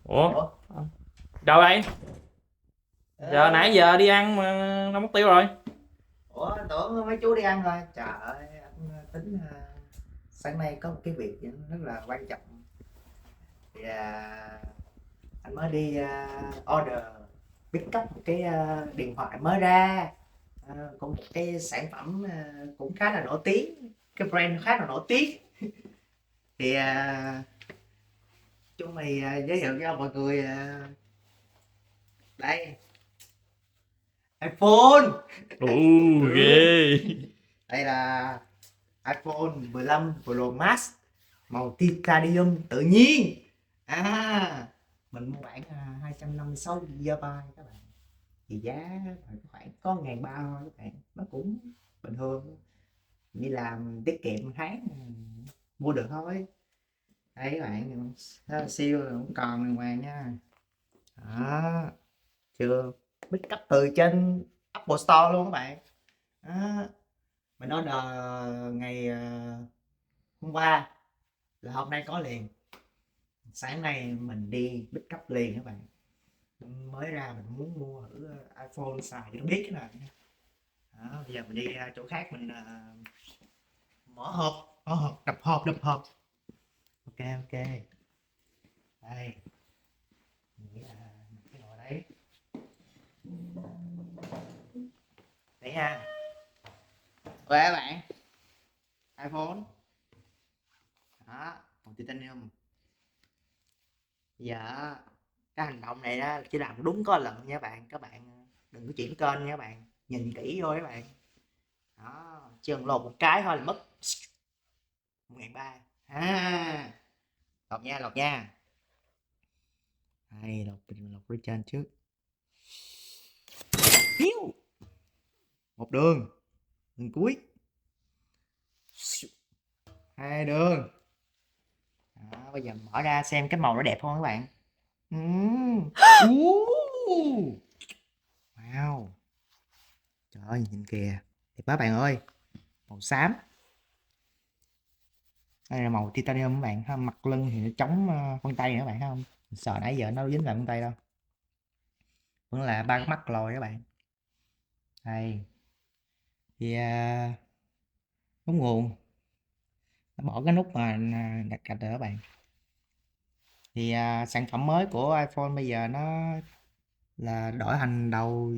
Ủa, Ủa? đâu đây? Giờ Ờ, nãy giờ đi ăn mà đâu mất tiêu rồi. Ủa tưởng mấy chú đi ăn rồi. Trời ơi, anh tính sáng nay có một cái việc rất là quan trọng. Thì anh mới đi order pick up một cái điện thoại mới ra. Cũng một cái sản phẩm cũng khá là nổi tiếng, cái brand khá là nổi tiếng. Thì chúng mày giới thiệu cho mọi người đây, iPhone. Ghê. Đây là iPhone 15 Pro Max màu titanium tự nhiên. Mình mua bản 256 GB các bạn, thì giá khoảng có ngàn ba thôi các bạn, nó cũng bình thường, đi làm tiết kiệm tháng mua được thôi. Đây các bạn, nó là siêu rồi, cũng còn đàng hoàng nha. Đó, chưa, pick up từ trên Apple Store luôn các bạn. Đó, mình order ngày hôm qua là hôm nay có liền, sáng nay mình đi pick up liền các bạn. Mới ra mình muốn mua thử iPhone xài cho nó biết cái nào nha. Đó, bây giờ mình đi chỗ khác, mình mở hộp, đập hộp. Ok, ok, đây, mình nghĩ là cái nồi đấy, đấy ha. Ok các bạn, iPhone đó, còn titanium. Bây giờ cái hành động này á chỉ làm đúng có lần nha bạn, các bạn đừng có chuyển kênh nha các bạn, nhìn kỹ vô các bạn. Đó, chứ cần lột một cái thôi là mất 1.300. Lột nha. Đây, lột lên trên trước. Hiu, một đường, đường cuối, hai đường. Đó, bây giờ mở ra xem cái màu nó đẹp không các bạn. Ừm. Wow, trời ơi nhìn kìa, đẹp quá bạn ơi, màu xám. Đây là màu titanium các bạn ha, mặt lưng thì nó chống vân tay nữa các bạn thấy không, sợ nãy giờ nó dính lại vân tay đâu, vẫn là ba cái mắt lồi các bạn. Đây thì nút nguồn, nó bỏ cái nút mà đặt cạch rồi các bạn. Thì sản phẩm mới của iPhone bây giờ nó là đổi thành đầu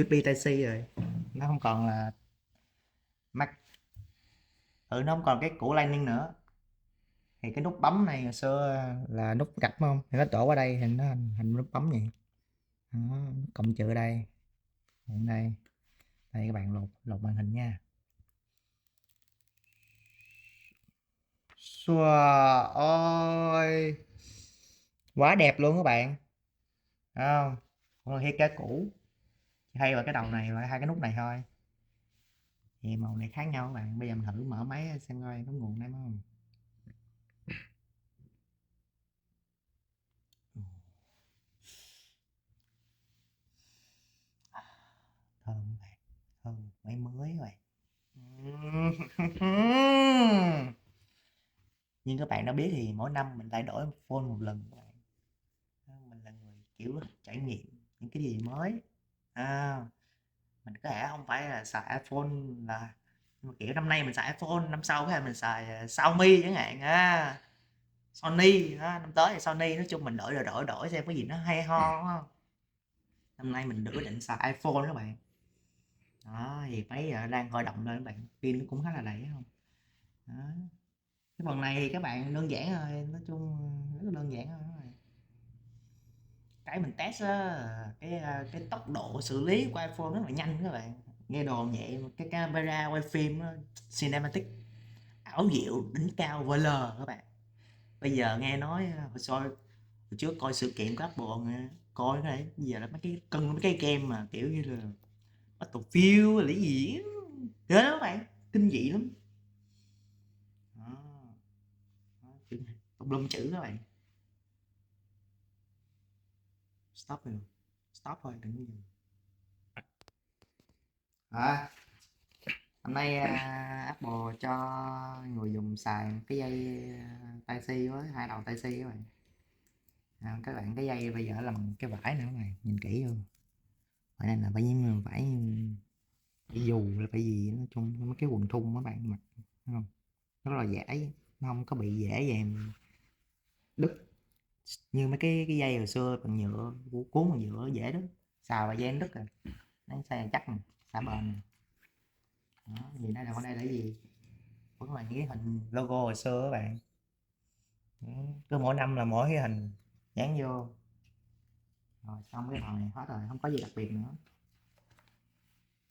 USB Type-C rồi, nó không còn là Mac, nó không còn cái củ Lightning nữa. Thì cái nút bấm này hồi xưa là nút gạch phải không, thì nó đổ qua đây thì nó thành nút bấm vậy. Đó, cộng trừ ở đây, đây, đây các bạn, lột lột màn hình nha. Wow, ôi quá đẹp luôn các bạn. Thấy không, không là thiết kế cũ, thay vào cái đầu này và hai cái nút này thôi, thì màu này khác nhau các bạn. Bây giờ mình thử mở máy xem coi có nguồn đây không. Thơm các bạn, thơm máy mới rồi. Nhưng các bạn đã biết thì mỗi năm mình lại đổi phone một lần các bạn. Mình là người kiểu trải nghiệm những cái gì mới. À, mình có thể không phải là xài iPhone là, nhưng mà kiểu năm nay mình xài iPhone, năm sau cái mình xài Xiaomi chẳng hạn, Sony á, năm tới thì Sony, nói chung mình đổi xem cái gì nó hay ho đúng không. Năm nay mình quyết định xài iPhone các bạn. Đó, thì máy đang khởi động lên các bạn, pin nó cũng khá là đầy không. Đó, cái phần này thì các bạn đơn giản thôi, nói chung rất là đơn giản thôi. Cái mình test á, cái tốc độ xử lý của iPhone rất là nhanh các bạn, nghe đồn vậy. Cái camera quay phim á, cinematic ảo diệu đỉnh cao VL các bạn. Bây giờ nghe nói hồi trước coi sự kiện của Apple nghe, coi cái này bây giờ là mấy cái cân mấy cái game mà kiểu như là Battlefield là gì á, thế đó các bạn, kinh dị lắm. Đó, đó, tùm lum chữ các bạn. Stop rồi, stop thôi đừng có dừng. À, hôm nay Apple cho người dùng xài cái dây Tai C với hai đầu Tai C các bạn. Các bạn, cái dây bây giờ làm cái vải nữa này, nhìn kỹ vô, vậy nên là phải như vải, phải dù là phải gì, nói chung mấy cái quần thun các bạn mặc, thấy không, rất là dễ, nó không có bị dễ dàng đứt như mấy cái dây hồi xưa bằng nhựa, cuốn bằng nhựa dễ đứt, xào và dây đứt rồi, nó xài chắc nè, xà bền nè. Đó, gì đây là con đây là cái gì, vẫn là những cái hình logo hồi xưa các bạn. Cứ mỗi năm là mỗi cái hình dán vô, rồi xong cái hồi này hết rồi, không có gì đặc biệt nữa.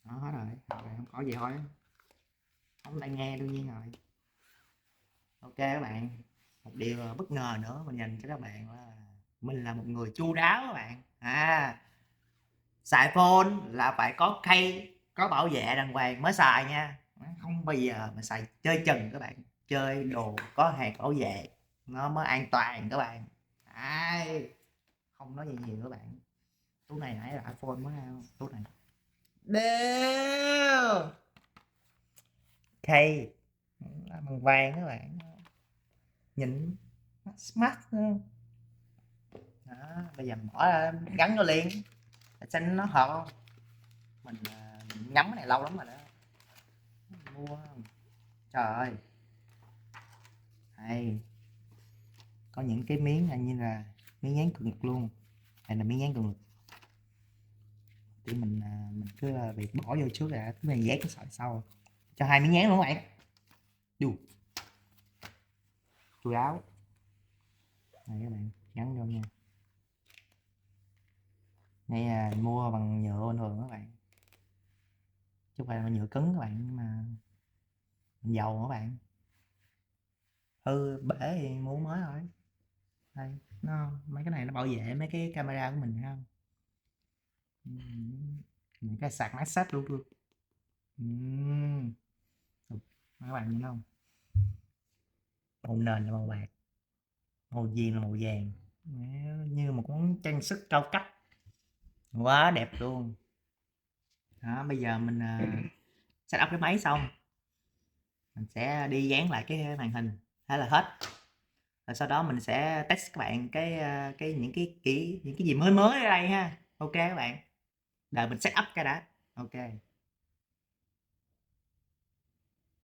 Đó, hết rồi, không có gì thôi, không lại nghe đương nhiên rồi. Ok các bạn, một điều bất ngờ nữa mình dành cho các bạn là mình là một người chu đáo các bạn. Xài phone là phải có cây, có bảo vệ đàng hoàng mới xài nha, không bao giờ mà xài chơi chừng các bạn, chơi đồ có hạt bảo vệ nó mới an toàn các bạn. Không nói gì nhiều các bạn. Túi này nãy là iPhone mới ra không? Túi này đều cây bằng vàng các bạn, nhìn smart không? Đó, bây giờ mở ra gắn vô liền, xanh nó hợp không, mình ngắm cái này lâu lắm rồi đó, mua trời ơi, hay có những cái miếng này như là miếng dán cường lực luôn, hay là miếng dán cường lực thì mình cứ việc bỏ vô trước là cái này dán cái sợi sau cho hai miếng dán luôn các bạn. Dù chu đáo này các bạn, gắn vô nha, đây là mua bằng nhựa bình thường các bạn, chứ không phải là nhựa cứng các bạn, nhưng mà dầu các bạn, hư bể thì mua mới thôi. Đây nó, mấy cái này nó bảo vệ mấy cái camera của mình thấy không, những cái sạc massage luôn luôn. Các bạn nhìn không, màu nền là màu bạc, màu viền là màu vàng, như một món trang sức cao cấp, quá đẹp luôn. Đó, bây giờ mình set up cái máy xong, mình sẽ đi dán lại cái màn hình, thế là hết. Rồi sau đó mình sẽ test các bạn cái những cái gì mới mới ở đây ha. Ok các bạn, đợi mình set up cái đã. Ok.